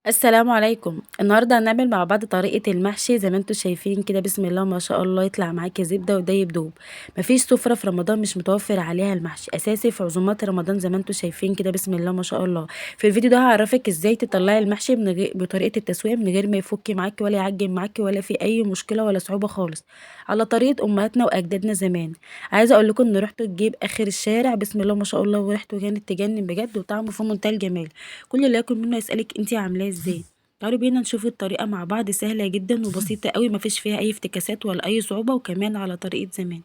السلام عليكم. النهارده هنعمل مع بعض طريقة المحشي زي ما انتم شايفين كده. بسم الله ما شاء الله، يطلع معاكي زبدة ودايب دوب. مفيش سفرة في رمضان مش متوفر عليها المحشي، اساسي في عزومات رمضان زي ما انتم شايفين كده. بسم الله ما شاء الله. في الفيديو ده هعرفك ازاي تطلعي المحشي من غير بطريقة التسوية، من غير ما يفك معاكي ولا يعجن معاكي ولا في اي مشكلة ولا صعوبة خالص، على طريقة امهاتنا واجدادنا زمان. عايزة اقول لكم ان ريحته تجيب اخر الشارع. بسم الله ما شاء الله، وريحته كانت تجنن بجد، وطعمه في منتهى الجمال. كل اللي ياكل منه يسألك انتي عاملاه ازاي. تعالوا بينا نشوف الطريقة مع بعض، سهلة جدا وبسيطة قوي، مفيش فيها اي افتكاسات ولا اي صعوبة، وكمان على طريقة زمان.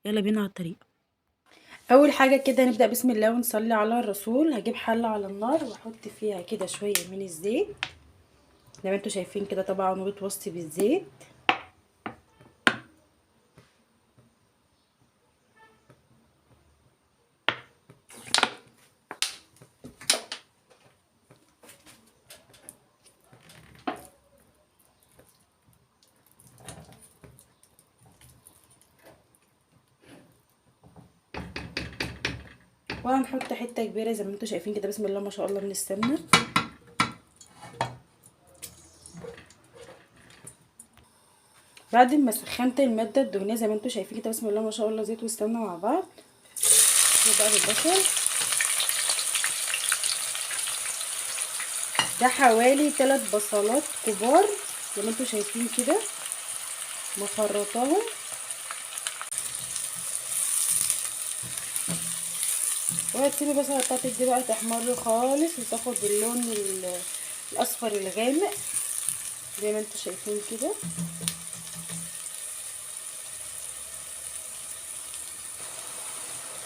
يلا بينا على الطريقة. اول حاجة كده نبدأ بسم الله ونصلي على الرسول. هجيب حلة على النار واحط فيها كده شوية من الزيت زي ما انتوا شايفين كده، طبعا وبتوصي بالزيت. وهنحط حتة كبيرة زي ما انتوا شايفين كده بسم الله ما شاء الله من السمنة. بعد ما سخنت المادة الدهنية زي ما انتوا شايفين كده بسم الله ما شاء الله، زيت والسمنة مع بعض. بقى بالبصل ده حوالي 3 بصلات كبار زي ما انتوا شايفين كده، مخرطاهم. وهتسيبي البصله بتاعتك دي بقى تحمر خالص وتاخد اللون الاصفر الغامق زي ما انتوا شايفين كده.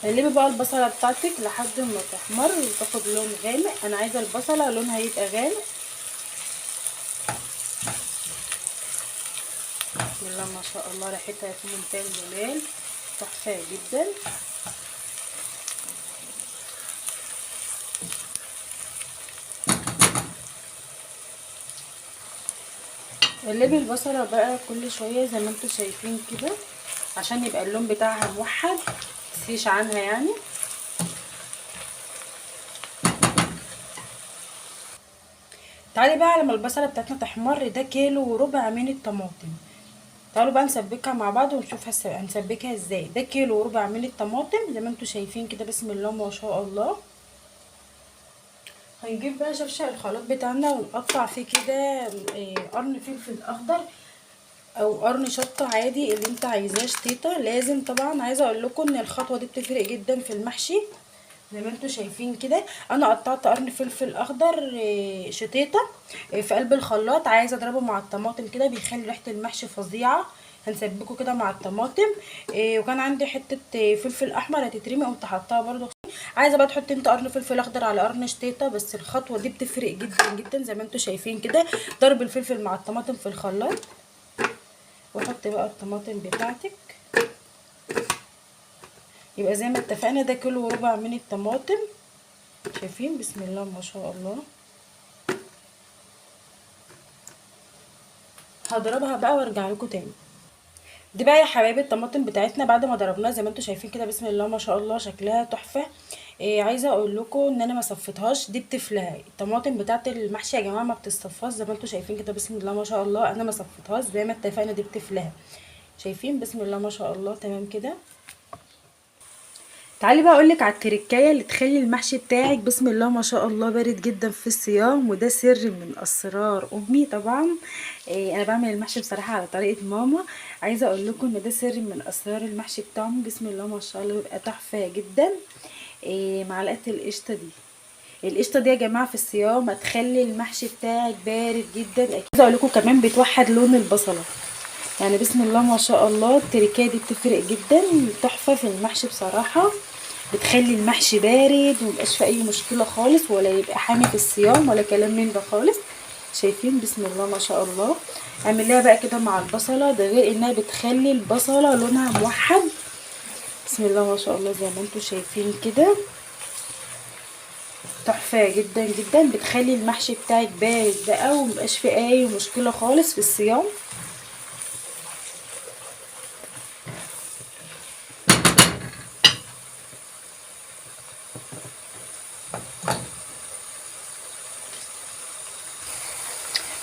قلبي بقى البصله بتاعتك لحد ما تحمر وتاخد لون غامق. انا عايزه البصله لونها يبقى غامق. بسم الله ما شاء الله، ريحتها في منتهى الجمال، تحفه جدا. قلبي البصله بقى كل شويه زي ما انتوا شايفين كده عشان يبقى اللون بتاعها موحد، متسيش عنها يعني. تعالي بقى على ما البصله بتاعتنا تحمر، ده كيلو وربع من الطماطم. تعالوا بقى نسبكها مع بعض ونشوف هنسبكها ازاي. ده كيلو وربع من الطماطم زي ما انتوا شايفين كده بسم الله ما شاء الله. هنجيب بقى شفشق الخلاط بتاعنا ونقطع فيه كده قرن فلفل اخضر او قرن شطه عادي اللي انت عايزاه، شطيطه. لازم طبعا عايزه اقول لكم ان الخطوه دي بتفرق جدا في المحشي. زي ما انتوا شايفين كده انا قطعت قرن فلفل اخضر شطيطه في قلب الخلاط. عايزه اضربه مع الطماطم كده، بيخلي ريحه المحشي فظيعه. هنسبكه كده مع الطماطم. وكان عندي حته فلفل احمر هتترمي، قمت حطاها برده. عايزه بقى تحطي انت قرن فلفل اخضر على قرن شطيطه، بس الخطوه دي بتفرق جدا جدا. زي ما انتوا شايفين كده ضرب الفلفل مع الطماطم في الخلاط. وحط بقى الطماطم بتاعتك. يبقى زي ما اتفقنا ده كيلو وربع من الطماطم. شايفين بسم الله ما شاء الله. هضربها بقى وارجع لكم تاني. دي بقى يا حبايبي الطماطم بتاعتنا بعد ما ضربناها زي ما انتوا شايفين كده بسم الله ما شاء الله، شكلها تحفه. عايزه اقول لكم ان انا ما صفيتهاش، دي بتفلها. الطماطم بتاعت المحشي يا جماعه ما بتصفاش زي ما انتوا شايفين كده بسم الله ما شاء الله. انا ما صفيتهاش زي ما اتفقنا، دي بتفلها. شايفين بسم الله ما شاء الله تمام كده. تعالي بقى اقولك على التركايه اللي تخلي المحشي بتاعك بسم الله ما شاء الله بارد جدا في الصيام، وده سر من اسرار امي طبعا. انا بعمل المحشي بصراحه على طريقه ماما. عايزه اقول لكم ان ده سر من اسرار المحشي بتاعهم بسم الله ما شاء الله، بيبقى تحفه جدا. معلقه القشطه دي. القشطه دي يا جماعه في الصيام هتخلي المحشي بتاعك بارد جدا. عايزه اقول لكم كمان بتوحد لون البصله. يعني بسم الله ما شاء الله التركايه دي بتفرق جدا، تحفه في المحشي بصراحه. بتخلي المحشي بارد ومبقاش فيه اي مشكله خالص، ولا يبقى حامي في الصيام ولا كلام من ده خالص. شايفين بسم الله ما شاء الله. اعمليها بقى كده مع البصله، ده غير انها بتخلي البصله لونها موحد. بسم الله ما شاء الله زي ما انتم شايفين كده، تحفه جدا جدا. بتخلي المحشي بتاعك بارد بقى ومبقاش فيه اي مشكله خالص في الصيام.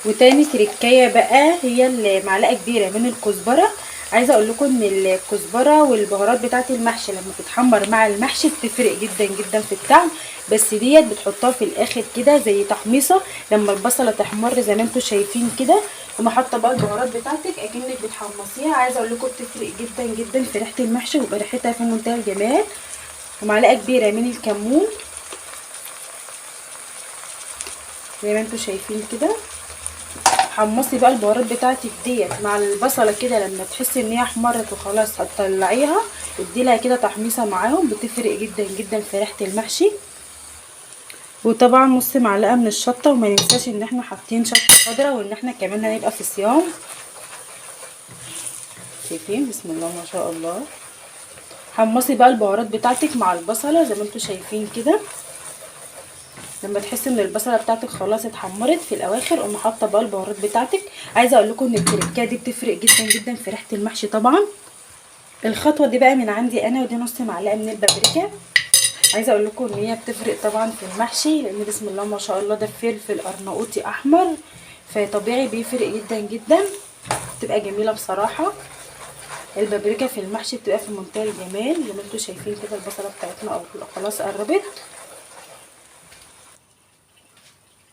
وتاني تركايه بقى هي المعلقه كبيره من الكزبره. عايزه اقول لكم ان الكزبره والبهارات بتاعه المحشي لما تتحمر مع المحشي بتفرق جدا جدا في الطعم. بس ديت بتحطها في الاخر كده زي تحميصه لما البصله تحمر زي ما انتم شايفين كده. وما حاطه بقى البهارات بتاعتك اكنك بتحمصيها. عايزه اقول لكم بتفرق جدا جدا في ريحه المحشي ويبقى ريحتها في منتهى الجمال. ومعلقه كبيره من الكمون زي ما انتم شايفين كده. حمصي بقى البهارات بتاعتك ديت مع البصله كده لما تحسي ان هي احمرت وخلاص هتطلعيها. ادي لها كده تحميصه معاهم بتفرق جدا جدا في ريحه المحشي. وطبعا نص معلقه من الشطه. وما ننساش ان احنا حاطين شطه خضراء وان احنا كمان هنبقى في صيام. شايفين بسم الله ما شاء الله. حمصي بقى البهارات بتاعتك مع البصله زي ما انتم شايفين كده. لما تحسي ان البصله بتاعتك خلاص اتحمرت في الاواخر قومي حاطه بقى البهارات بتاعتك. عايزه اقول لكم ان التركه دي بتفرق جدا جدا في ريحه المحشي طبعا. الخطوه دي بقى من عندي انا ودي نص معلقه من البابريكا. عايزه اقول لكم ان هي بتفرق طبعا في المحشي لان بسم الله ما شاء الله ده فلفل ارناؤوطي احمر فطبيعي بيفرق جدا جدا. بتبقى جميله بصراحه. البابريكا في المحشي بتبقى في منتهى الجمال. زي ما انتم شايفين كده البصله بتاعتنا خلاص قربت.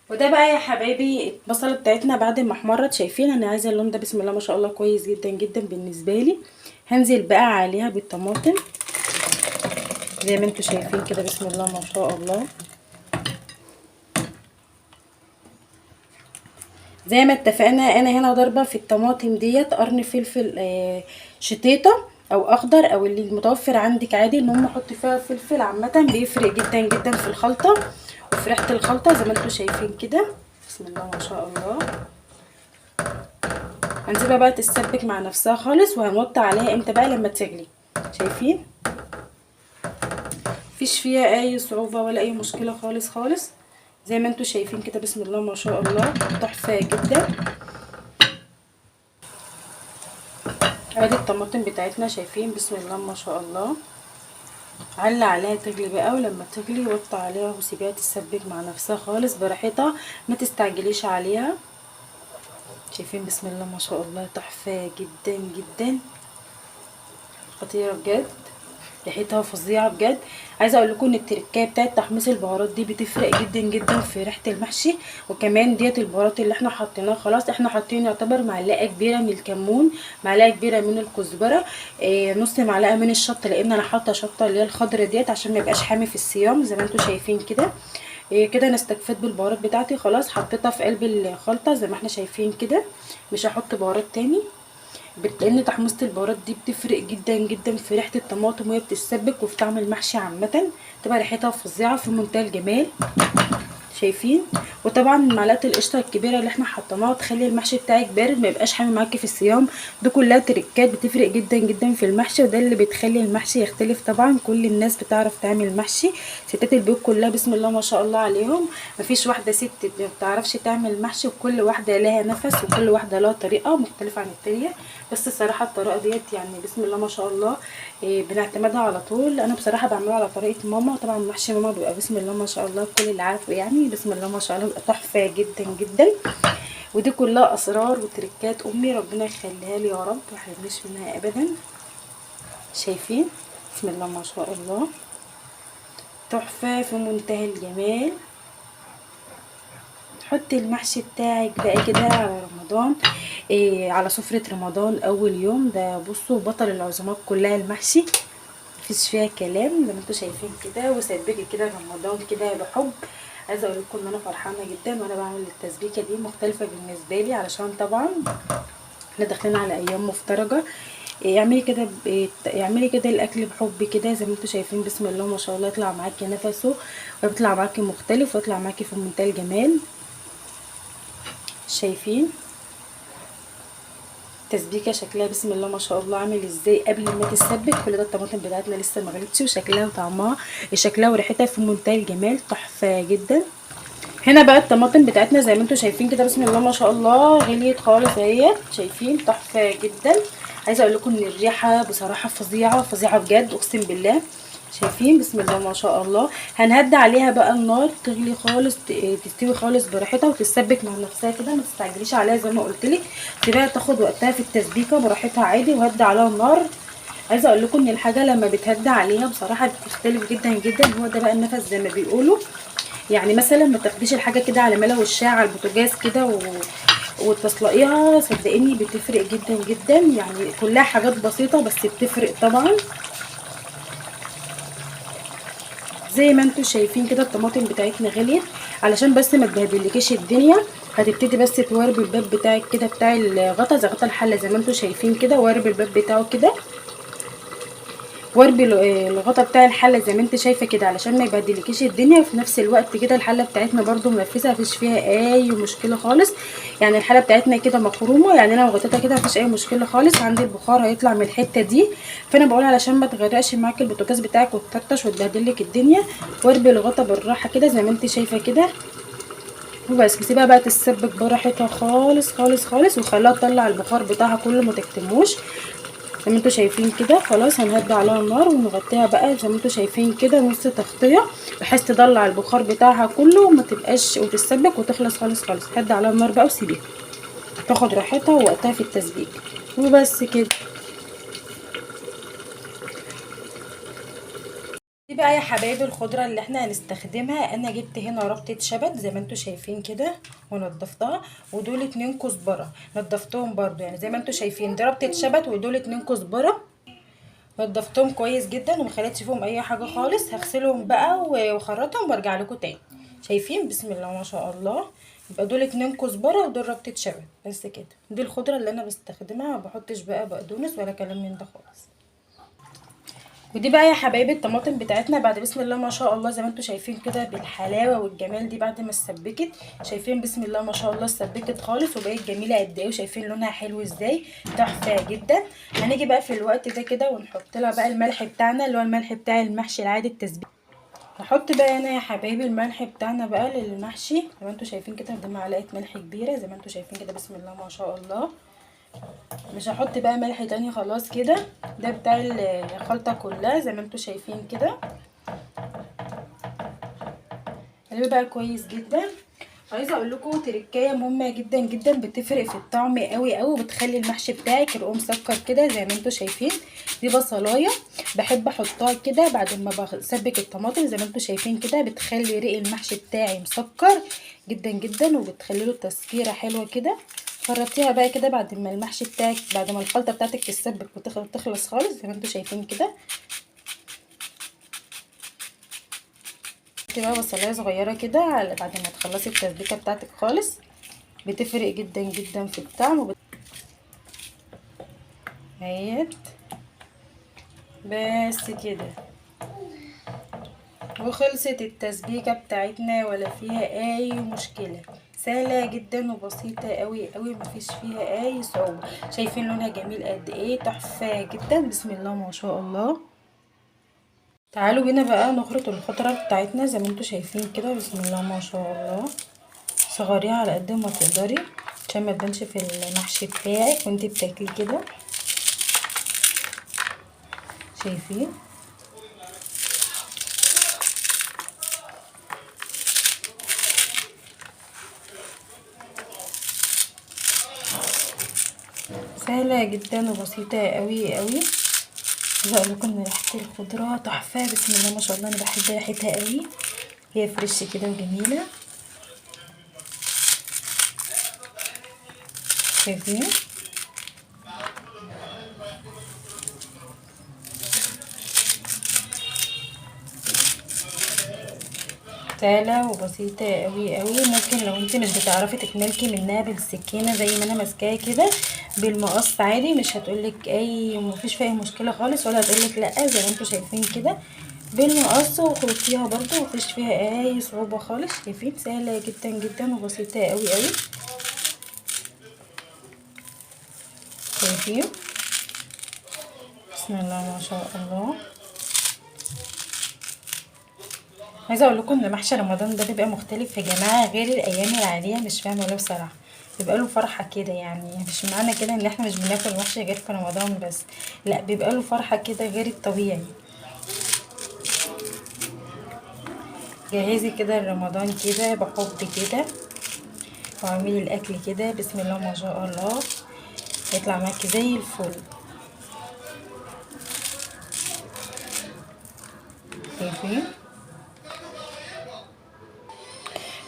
وده بقى يا حبايبي البصله بتاعتنا بعد ما احمرت. شايفين انا عايزه اللون ده بسم الله ما شاء الله كويس جدا جدا بالنسبه لي. هنزل بقى عليها بالطماطم زي ما انتم شايفين كده بسم الله ما شاء الله. زي ما اتفقنا انا هنا ضاربه في الطماطم ديت قرن فلفل شطيطه او اخضر او اللي متوفر عندك عادي. المهم حطي فيها فلفل عامه بيفرق جدا جدا في الخلطه وفي ريحه الخلطه زي ما انتم شايفين كده بسم الله ما شاء الله. هنسيبها بقى تتسبك مع نفسها خالص وهنوطي عليها امتى بقى لما تغلي. شايفين مفيش فيها اي صعوبه ولا اي مشكله خالص خالص. زي ما انتم شايفين كده بسم الله ما شاء الله تحفه جدا. ادي الطماطم بتاعتنا شايفين بسم الله ما شاء الله. علي عليها تغلي بقى ولما تغلي وطي عليها وسيبيها تتسبك مع نفسها خالص براحتها ما تستعجليش عليها. شايفين بسم الله ما شاء الله تحفه جدا جدا خطيره بجد. ريحتها فظيعه بجد. عايزه اقول لكم ان التركيه بتاعت تحميص البهارات دي بتفرق جدا جدا في ريحه المحشي. وكمان ديت البهارات اللي احنا حاطينها خلاص احنا حاطين يعتبر معلقه كبيره من الكمون معلقه كبيره من الكزبره نص معلقه من الشطه لان انا حاطه شطه اللي هي الخضره ديت عشان ما يبقاش حامي في الصيام زي ما انتم شايفين كده. كده انا استكفيت بالبهارات بتاعتي خلاص حطيتها في قلب الخلطه زي ما احنا شايفين كده. مش هحط بهارات تاني لان تحميصه البهارات دي بتفرق جدا جدا في ريحه الطماطم وهي بتتسبك وفي طعم المحشي عامه. تبقى ريحتها فظيعه في منتهى الجمال. شايفين. وطبعا معلقه القشطه الكبيره اللي احنا حطيناها تخلي المحشي بتاعك بارد ما يبقاش حامي معاكي في الصيام. دي كلها تريكات بتفرق جدا جدا في المحشي وده اللي بتخلي المحشي يختلف. طبعا كل الناس بتعرف تعمل محشي. ستات البيوت كلها بسم الله ما شاء الله عليهم. مفيش واحده ست ما بتعرفش تعمل محشي وكل واحده لها نفس وكل واحده لها طريقه مختلفه عن التانيه. بس الصراحه الطريقه ديت يعني بسم الله ما شاء الله بنعتمدها على طول. انا بصراحه بعملها على طريقه ماما. طبعا محشي ماما بيبقى بسم الله ما شاء الله كل اللي عارفه يعني بسم الله ما شاء الله بيبقى تحفه جدا جدا. ودي كلها اسرار وتركات امي ربنا يخليها لي يا رب ما يحرمنيش منها ابدا. شايفين بسم الله ما شاء الله تحفه في منتهى الجمال. حطي المحشي بتاعك بقى كده على رمضان على سفرة رمضان اول يوم ده. بصوا بطل العزومات كلها المحشي مفيش فيها كلام زي ما انتوا شايفين كده. وسبكي كده رمضان كده بحب. عايزه اقول لكم ان انا فرحانه جدا وانا بعمل التسبيكه دي مختلفه بالنسبه لي علشان طبعا احنا داخلين على ايام مفترجه. اعملي كده الاكل بحب كده زي ما انتوا شايفين بسم الله ما شاء الله يطلع معاكي نفسه ويطلع معاكي مختلف ويطلع معاكي في منتهى الجمال. شايفين تسبيكه شكلها بسم الله ما شاء الله عامل ازاي قبل ما تتسبك. كل ده الطماطم بتاعتنا لسه ما غلتش وشكلها وطعمها شكلها وريحتها في منتهى الجمال تحفه جدا. هنا بقى الطماطم بتاعتنا زي ما انتم شايفين كده بسم الله ما شاء الله غليت خالص اهيت. شايفين تحفه جدا. عايزه اقول لكم ان الريحه بصراحه فظيعه فظيعه بجد اقسم بالله. شايفين بسم الله ما شاء الله. هنهدي عليها بقى النار تغلي خالص، تستوي خالص براحتها وتتسبك مع نفسها كده، ما تستعجليش عليها زي ما قلت لك، سيبيها تاخد وقتها في التسبيكه براحتها عادي، وهدي عليها النار. عايزه اقول لكم ان الحاجه لما بتهدى عليها بصراحه بتختلف جدا جدا، هو ده بقى النفس زي ما بيقولوا. يعني مثلا ما تاخديش الحاجه كده على ملا وشها على البوتاجاز كده وتسلقيها، صدقيني بتفرق جدا جدا، يعني كلها حاجات بسيطه بس بتفرق طبعا. زي ما انتم شايفين كده الطماطم بتاعتنا غليت، علشان بس ما تبهدلكيش الدنيا. هتبتدي بس تواربي الباب بتاعك كده بتاع الغطا، زي غطا الحله زي ما انتم شايفين كده، واربي الباب بتاعه كده، واربي الغطا بتاع الحله زي ما انت شايفه كده، علشان ما يبهدلكيش الدنيا. وفي نفس الوقت كده الحله بتاعتنا برده منفسه، مفيش فيها اي مشكله خالص، يعني الحله بتاعتنا كده مخرومه، يعني انا لو غطيتها كده مفيش اي مشكله خالص. عندي البخار هيطلع من الحته دي، فانا بقول علشان ما تغرقش معاكي البوتاجاز بتاعك وتطرطش وتبهدلك الدنيا، واربي الغطا بالراحه كده زي ما انت شايفه كده، وبس. وسيبها بقى تتسبك براحتها خالص خالص خالص، وخليها تطلع البخار بتاعها كله، ما تكتموش زي ما انتوا شايفين كده. خلاص هنهدي عليها النار ونغطيها بقى زي ما انتوا شايفين كده نص تغطيه، بحيث تطلع البخار بتاعها كله وما تبقاش وتتسبك وتخلص خالص خالص. هدي عليها النار بقى وسيبيها تاخد راحتها ووقتها في التسبيك، وبس كده. دي بقى يا حبايبي الخضره اللي احنا هنستخدمها. انا جبت هنا ربطه شبت زي ما انتوا شايفين كده ونضفتها، ودول 2 كزبره نضفتهم برضو، يعني زي ما انتوا شايفين دي ربطه شبت ودول 2 كزبره نضفتهم كويس جدا وما خليتش فيهم اي حاجه خالص. هغسلهم بقى واخرطهم وارجع لكم تاني. شايفين بسم الله ما شاء الله. يبقى دول 2 كزبره ودول ربطه شبت، بس كده. دي الخضره اللي انا بستخدمها، ما بحطش بقى بقدونس ولا كلام من ده خالص. ودي بقى يا حبايبي الطماطم بتاعتنا بعد بسم الله ما شاء الله زي ما انتم شايفين كده بالحلاوه والجمال دي، بعد ما اتسبكت. شايفين بسم الله ما شاء الله اتسبكت خالص وبقت جميله قد ايه، وشايفين لونها حلو ازاي، تحفه جدا. هنيجي بقى في الوقت ده كده ونحط لها بقى الملح بتاعنا، اللي هو الملح بتاع المحشي العادي التسبيك. هحط بقى هنا يا حبايبي الملح بتاعنا بقى للمحشي زي ما انتم شايفين كده، ده معلقه ملح كبيره زي ما انتم شايفين كده بسم الله ما شاء الله. مش هحط بقى ملح تاني خلاص كده، ده بتاع الخلطه كلها زي ما انتم شايفين كده. قلبي بقى كويس جدا. عايزه اقول لكم تركايه مهمه جدا جدا بتفرق في الطعم قوي قوي، وبتخلي المحشي بتاعك رقوق مسكر كده زي ما انتم شايفين. دي بصلايه بحب احطها كده بعد ما بسبك الطماطم زي ما انتم شايفين كده، بتخلي ريق المحشي بتاعي مسكر جدا جدا، وبتخلي له تسكيره حلوه كده. خرطيها بقى كده بعد ما المحشي بتاعك، بعد ما الخلطه بتاعتك تتسبك وتخلص خالص زي ما انتم شايفين كده. بقى بصلايه صغيره كده بعد ما تخلصي التسبيكه بتاعتك خالص، بتفرق جدا جدا في الطعم. اهيت بس كده، وخلصت التسبيكه بتاعتنا ولا فيها اي مشكله، سهله جدا وبسيطه قوي قوي، مفيش فيها اي صعوبه. شايفين لونها جميل قد ايه، تحفه جدا بسم الله ما شاء الله. تعالوا بينا بقى نخرط الخضره بتاعتنا زي ما انتم شايفين كده بسم الله ما شاء الله. صغريها على قد ما تقدري عشان ما تبانش في المحشي بتاعك وانت بتاكلي كده. شايفين سهله جدا وبسيطه قوي قوي. عايزه اقول لكم ان ريحه الخضره تحفه بسم الله ما شاء الله، انا بحب ريحتها قوي، هي فريش كده وجميله. شايفين سهله وبسيطه قوي قوي. ممكن لو انت مش بتعرفي تتملكي منها بالسكينه زي ما انا ماسكاها كده، بالمقص عادي مش هتقولك اي، مفيش فيها مشكله خالص، ولا هتقولك لا زي ما انتم شايفين كده. بالمقص وخلطيها برضو مفيش فيها اي صعوبه خالص. شايفين سهله جدا جدا وبسيطه قوي قوي. شايفين بسم الله ما شاء الله. عايزه اقول لكم ان محشي رمضان ده بيبقى مختلف يا جماعه غير الايام العاديه، مش فاهمه ولا بصراحه، بيبقى له فرحه كده، يعني مش معنى كده ان احنا مش بناكل محشي غير في رمضان بس، لا بيبقى له فرحه كده غير الطبيعي. جهزي كده رمضان كده بحب كده، واعملي الاكل كده بسم الله ما شاء الله، هيطلع معاكي زي الفل. شايفين؟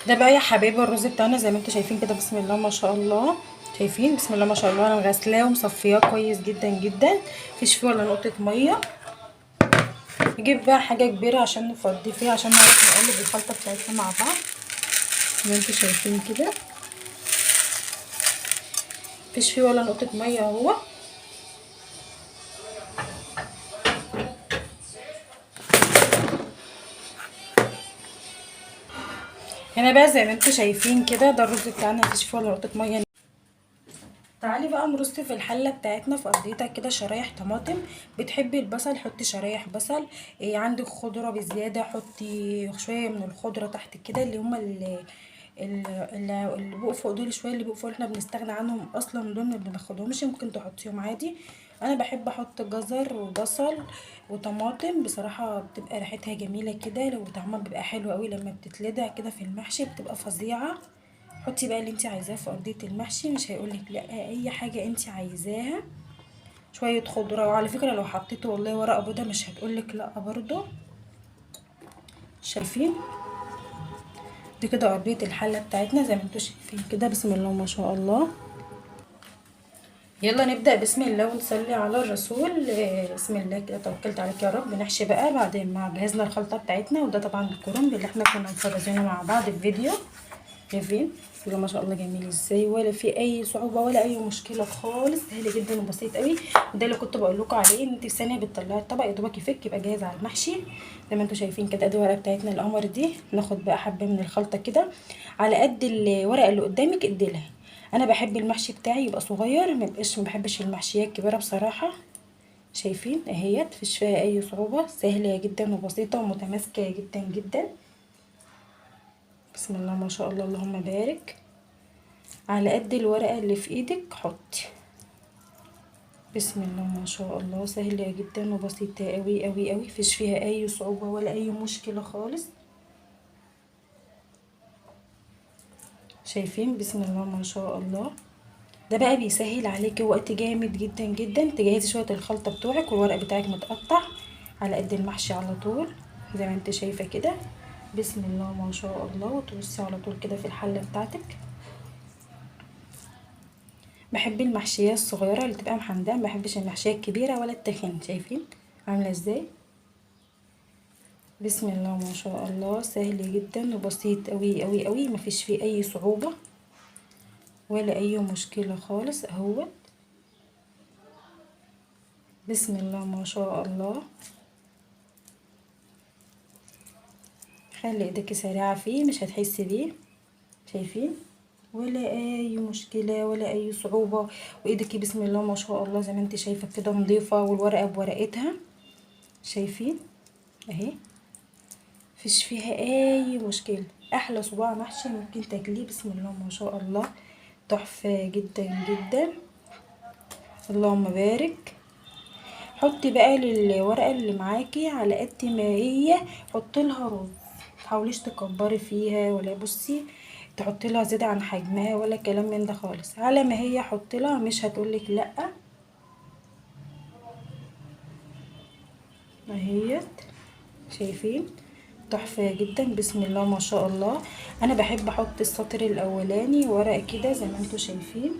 ده بقى يا حبايبي الرز بتاعنا زي ما انتم شايفين كده بسم الله ما شاء الله. شايفين بسم الله ما شاء الله، انا غسلاه ومصفياه كويس جدا جدا، مفيش فيه ولا نقطه ميه. نجيب بقى حاجه كبيره عشان نفضي فيها، عشان نعرف نقلب الخلطه بتاعتنا مع بعض زي ما انتم شايفين كده، مفيش فيه ولا نقطه ميه اهو. هنا بقى زي ما انتم شايفين كده ده الرز بتاعنا مفيش فيه ولا نقطه ميه. تعالي بقى نرص في الحله بتاعتنا في ارضيتها كده شرايح طماطم. بتحبي البصل حطي شرايح بصل، إيه عندك خضره بزياده حطي شويه من الخضره تحت كده، اللي هما اللي بقوا فوق دول شويه، اللي بقوا فوق احنا بنستغنى عنهم اصلا، دول ما بناخدهمش، ممكن تحطيهم عادي. انا بحب احط جزر وبصل وطماطم، بصراحه بتبقى ريحتها جميله كده، لو طعمها بيبقى حلو قوي لما بتتلدع كده في المحشي بتبقى فظيعه. حطي بقى اللي انت عايزاه في ارضيه المحشي، مش هيقولك لا، اي حاجه انت عايزاها. شويه خضره، وعلى فكره لو حطيته والله ورقه بيضه مش هتقولك لا برضو. شايفين؟ دي كده ارضيه الحله بتاعتنا زي ما انتم شايفين كده بسم الله ما شاء الله. يلا نبدا بسم الله ونصلي على الرسول. بسم الله كده توكلت عليك يا رب. نحشي بقى بعد ما جهزنا الخلطه بتاعتنا، وده طبعا الكرنب اللي احنا كنا مفرزينه مع بعض في فيديو. شايفين بسم الله ما شاء الله جميل ازاي، ولا في اي صعوبه ولا اي مشكله خالص، سهل جدا وبسيط قوي. وده اللي كنت بقول لكم عليه، ان انت في ثانيه بتطلعي الطبق يا دوبك يفك يبقى جاهز على المحشي. زي ما انتم شايفين كده ادي الورقه بتاعتنا القمر دي. ناخد بقى حبه من الخلطه كده على قد الورقه اللي قدامك اديلها. انا بحب المحشي بتاعي يبقى صغير، ما بحبش المحشيات كبيره بصراحه. شايفين اهيت مفيش فيها اي صعوبه، سهله جدا وبسيطه ومتماسكه جدا جدا. بسم الله ما شاء الله اللهم بارك. على قد الورقة اللي في ايدك حطي. بسم الله ما شاء الله، سهلة جدا وبسيطة قوي قوي قوي، مفيش فيها اي صعوبة ولا اي مشكلة خالص. شايفين بسم الله ما شاء الله. ده بقى بيسهل عليكي وقت جامد جدا جدا، تجهزي شوية الخلطة بتوعك والورق بتاعك متقطع على قد المحشي على طول زي ما انت شايفة كده. بسم الله ما شاء الله، وترصي على طول كده في الحلة بتاعتك. بحب المحشية الصغيرة اللي تبقى محندقة، ما بحبش المحشية الكبيرة ولا التخين. شايفين عاملة ازاي؟ بسم الله ما شاء الله، سهل جدا وبسيط قوي قوي قوي، مفيش فيه اي صعوبة ولا اي مشكلة خالص اهو. بسم الله ما شاء الله. خلي ايدك سريعة فيه مش هتحسي بيه. شايفين؟ ولا اي مشكلة ولا اي صعوبة. وايدك بسم الله ما شاء الله زي ما انت شايفة كده نظيفة، والورقة بورقتها. شايفين اهي، مفيش فيها اي مشكله. احلى صباع محشي ممكن تاكليه بسم الله ما شاء الله، تحفه جدا جدا. اللهم بارك. حطي بقى للورقه اللي معاكي على قد ما هي، حطي لها رز، متحاوليش تكبري فيها ولا بصي تحطي لها زياده عن حجمها ولا كلام من ده خالص، على ما هي حطي لها مش هتقولك لا. اهيت شايفين؟ تحفة جدا بسم الله ما شاء الله. انا بحب احط السطر الاولاني ورق كده زي ما انتم شايفين.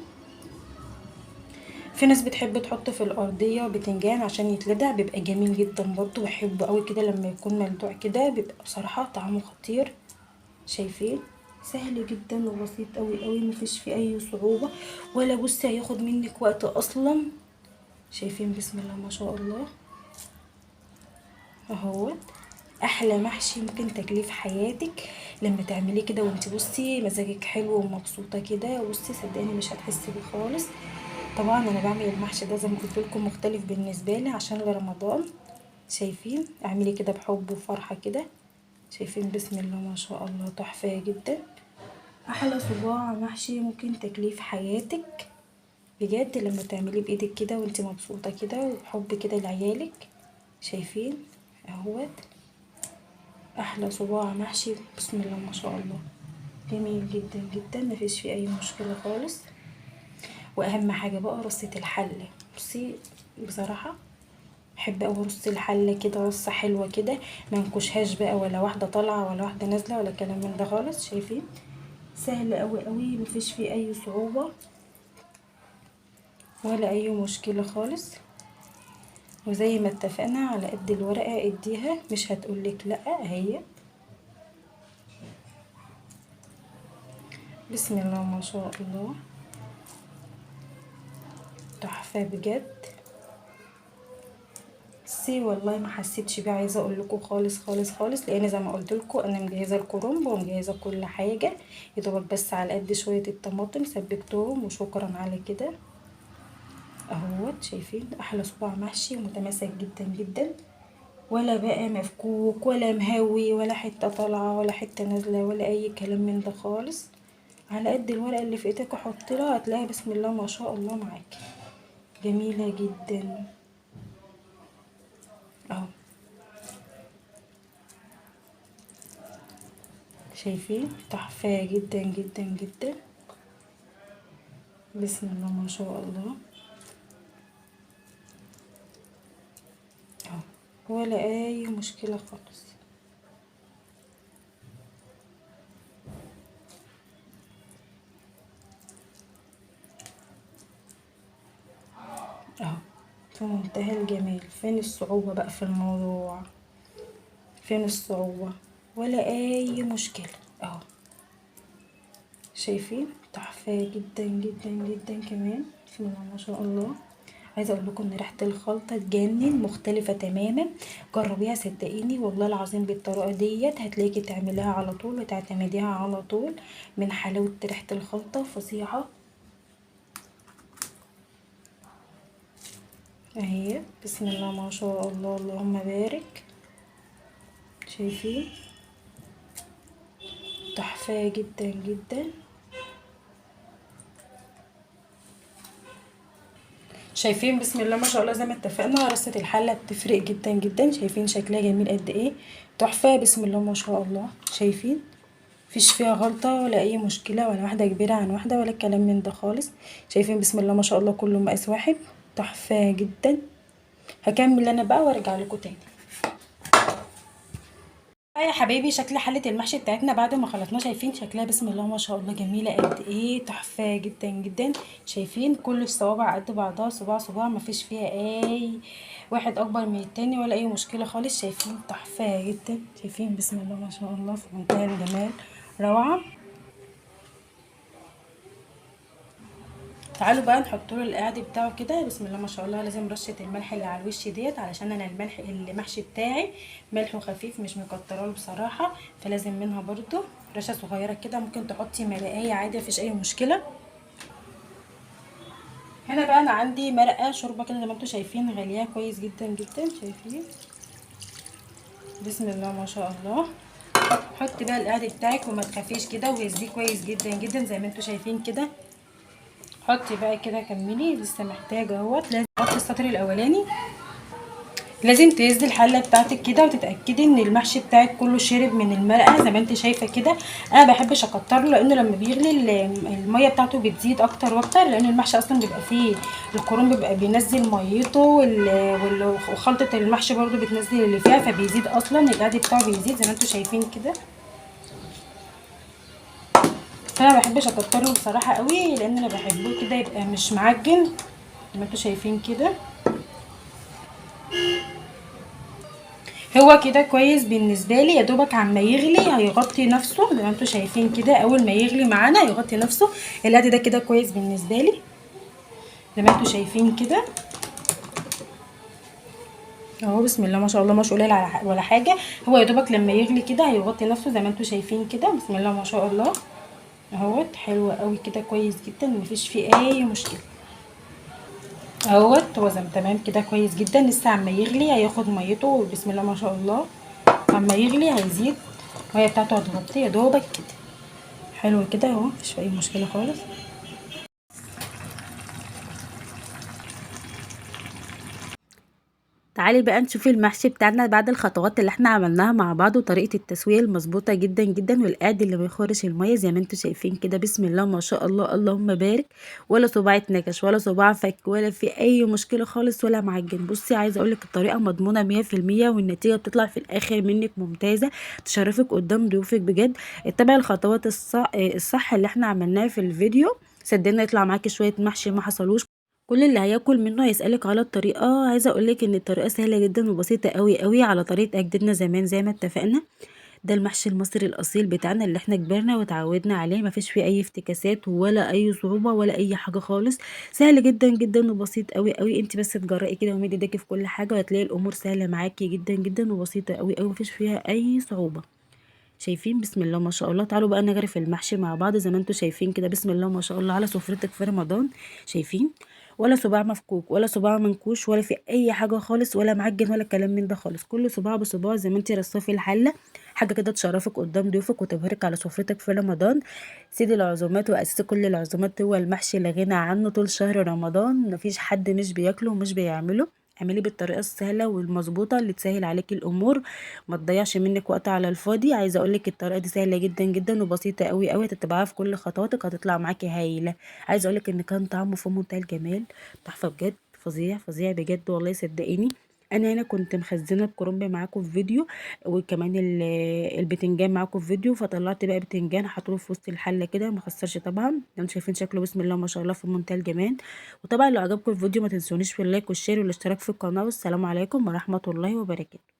في ناس بتحب تحط في الارضية بتنجان عشان يتلدع، بيبقى جميل جدا برضو، بحبه قوي كده لما يكون ملدوع كده، بيبقى بصراحة طعمه خطير. شايفين؟ سهل جدا وبسيط قوي قوي، مفيش فيه اي صعوبة ولا بصي هياخد منك وقت اصلا. شايفين بسم الله ما شاء الله اهو. احلى محشي ممكن تاكليه في حياتك لما تعمليه كده وانت بصي مزاجك حلو ومبسوطه كده، بصي صدقني مش هتحسي بيه خالص. طبعا انا بعمل المحشي ده زي ما قلت لكم مختلف بالنسبه لي عشان رمضان. شايفين؟ اعملي كده بحب وفرحه كده. شايفين بسم الله ما شاء الله، تحفه جدا. احلى صباع محشي ممكن تاكليه في حياتك بجد لما تعمليه بايدك كده وانت مبسوطه كده وبحب كده لعيالك. شايفين اهوت. احلى صباع محشي بسم الله ما شاء الله، جميل جدا جدا، مفيش فيه اي مشكله خالص. واهم حاجه بقى رصه الحله. بصي بصراحه بحب اوي ارص الحله كده رصه حلوه كده، ما نكشهاش بقى ولا واحده طالعه ولا واحده نازله ولا كلام من ده خالص. شايفين سهل اوي اوي، مفيش فيه اي صعوبه ولا اي مشكله خالص. وزي ما اتفقنا على قد الورقه اديها، مش هتقولك لا اهي. بسم الله ما شاء الله، تحفه بجد. بصي والله ما حسيتش بيه، عايزه اقول لكم خالص خالص خالص، لان زي ما قلت لكم انا مجهزه الكرنب ومجهزه كل حاجه، يا دوبك بس على قد شويه الطماطم سبكتهم وشكرا على كده. اهوت شايفين احلى صباع محشي متماسك جدا جدا، ولا بقى مفكوك ولا مهوي ولا حته طالعه ولا حته نازله ولا اي كلام من ده خالص. على قد الورقه اللي في ايدك حط لها هتلاقي بسم الله ما شاء الله معاكي جميله جدا. اهو شايفين تحفه جدا جدا جدا، بسم الله ما شاء الله. اهو ولا اي مشكله خالص. اهو في منتهى الجمال. فين الصعوبه بقى في الموضوع؟ فين الصعوبه؟ ولا اي مشكله. اهو شايفين تحفه جدا جدا جدا كمان، بسم الله ما شاء الله. عايزه اقول لكم ان ريحه الخلطه تجنن، مختلفه تماما. جربيها صدقيني والله العظيم بالطريقه ديت هتلاقيكي تعمليها على طول وتعتمديها على طول، من حلاوه ريحه الخلطه فظيعه. اهي بسم الله ما شاء الله اللهم بارك. شايفين تحفه جدا جدا. شايفين بسم الله ما شاء الله، زي ما اتفقنا رصة الحلة بتفرق جدا جدا. شايفين شكلها جميل قد ايه، تحفة بسم الله ما شاء الله. شايفين مفيش فيها غلطة ولا اي مشكلة، ولا واحدة كبيرة عن واحدة ولا الكلام من ده خالص. شايفين بسم الله ما شاء الله كله مقاس واحد، تحفة جدا. هكمل انا بقى وارجع لكم تاني. يا حبايبي شكل حلة المحشي بتاعتنا بعد ما خلطناه، شايفين شكلها بسم الله ما شاء الله جميلة قد ايه، تحفة جدا جدا. شايفين كل الصوابع قد بعضها، صباع صباع، مفيش فيها اي واحد اكبر من التاني ولا اي مشكلة خالص. شايفين تحفة جدا، شايفين بسم الله ما شاء الله في منتهى الجمال، روعة. تعالوا بقى نحط له القعد بتاعه كده بسم الله ما شاء الله. لازم رشه الملح اللي على الوش ديت، علشان انا الملح المحشي بتاعي ملحه خفيف مش مكتره له بصراحه، فلازم منها برده رشه صغيره كده. ممكن تحطي مرقايه عادي مفيش اي مشكله. هنا بقى انا عندي مرقه شوربه كده زي ما انتم شايفين، غليها كويس جدا جدا. شايفين بسم الله ما شاء الله. حطي بقى القعد بتاعك وما تخافيش كده، وهزيه كويس جدا جدا زي ما انتم شايفين كده. حطي بقى كده كملي، لسه محتاجه اهوت. لازم تحطي السطر الاولاني، لازم تهزي الحله بتاعتك كده وتتاكدي ان المحشي بتاعك كله شرب من المرقه زي ما انت شايفه كده. انا بحبش اكتر له، لانه لما بيغلي الميه بتاعته بتزيد اكتر واكتر، لان المحشي اصلا بيبقى فيه الكرنب بيبقى بينزل ميته وخلطه المحشي برده بتنزل اللي فيها، فبيزيد اصلا القعد بتاعه بيزيد زي ما انتم شايفين كده. فانا ما بحبش اكتر له بصراحه قوي، لان انا بحبه كده يبقى مش معجن زي ما انتم شايفين كده. هو كده كويس بالنسبه لي، يا دوبك عما يغلي هيغطي نفسه زي ما انتم شايفين كده. اول ما يغلي معانا يغطي نفسه. القد ده كده كويس بالنسبه لي زي ما انتم شايفين كده. اهو بسم الله ما شاء الله مش قليل على ولا حاجه. هو يا دوبك لما يغلي كده هيغطي نفسه زي ما انتم شايفين كده، بسم الله ما شاء الله. اهوت حلو قوي كده كويس جدا، مفيش فيه اي مشكله. اهوت هو تمام كده كويس جدا. لسه عما يغلي هياخد ميته بسم الله ما شاء الله. عما يغلي هيزيد الميه بتاعته، هتغطيه يا دوبك كده. حلو كده اهو، مفيش اي مشكله خالص. تعالي بقى نشوف المحشي بتاعنا بعد الخطوات اللي احنا عملناها مع بعض وطريقة التسوية المظبوطة جدا جدا والقعد اللي ما يخرش المية زي ما انتوا شايفين كده. بسم الله ما شاء الله، اللهم بارك. ولا صباع اتنكش ولا صباع فك ولا في اي مشكلة خالص ولا معجن. بصي عايزة اقولك الطريقة مضمونة 100% والنتيجة بتطلع في الاخر منك ممتازة، تشرفك قدام ضيوفك بجد. اتبع الخطوات الصح اللي احنا عملناها في الفيديو، صدقني يطلع معاكي شوية محشي ما حصلوش. كل اللي هياكل منه هيسألك على الطريقة. عايزة اقولك ان الطريقة سهلة جدا وبسيطة قوي قوي على طريقة اجدادنا زمان زي ما اتفقنا. ده المحشي المصري الاصيل بتاعنا اللي احنا كبرنا وتعودنا عليه، مفيش فيه اي افتكاسات ولا اي صعوبة ولا اي حاجة خالص. سهل جدا جدا وبسيط قوي قوي. انت بس تجرأي كده ومدي ايديكي في كل حاجة وهتلاقي الامور سهلة معاكي جدا جدا وبسيطة قوي قوي، مفيش فيها اي صعوبة. شايفين؟ بسم الله ما شاء الله. تعالوا بقى نغرف المحشي مع بعض زي ما انتوا شايفين كده. بسم الله ما شاء الله على سفرتك في رمضان. شايفين؟ ولا صباع مفكوك ولا صباع منكوش ولا في اي حاجه خالص ولا معجن ولا كلام من ده خالص. كل صباع بصباع زي ما انت رصاه في الحله. حاجه كده تشرفك قدام ضيوفك وتبهرك على سفرتك في رمضان. سيد العزومات واساس كل العزومات هو المحشي، لا غنى عنه طول شهر رمضان. مفيش حد مش بياكله ومش بيعمله. اعمليه بالطريقه السهله والمظبوطه اللي تسهل عليكي الامور، ما تضيعش منك وقت على الفاضي. عايزه اقولك الطريقه دي سهله جدا جدا وبسيطه قوي قوي، هتتبعها في كل خطواتك هتطلع معاكي هايله. عايزه اقولك ان كان طعمه في منتهى الجمال، تحفه بجد، فظيع فظيع بجد والله صدقيني. انا هنا كنت مخزنه الكرنب معاكم في فيديو، وكمان البتنجان معاكم في فيديو، فطلعت بقى بتنجان حطوه في وسط الحله كده ما خسرش طبعا. انتوا شايفين شكله بسم الله ما شاء الله في منتهى الجمال. وطبعا لو عجبكم الفيديو ما تنسونيش في اللايك والشير والاشتراك في القناه. والسلام عليكم ورحمه الله وبركاته.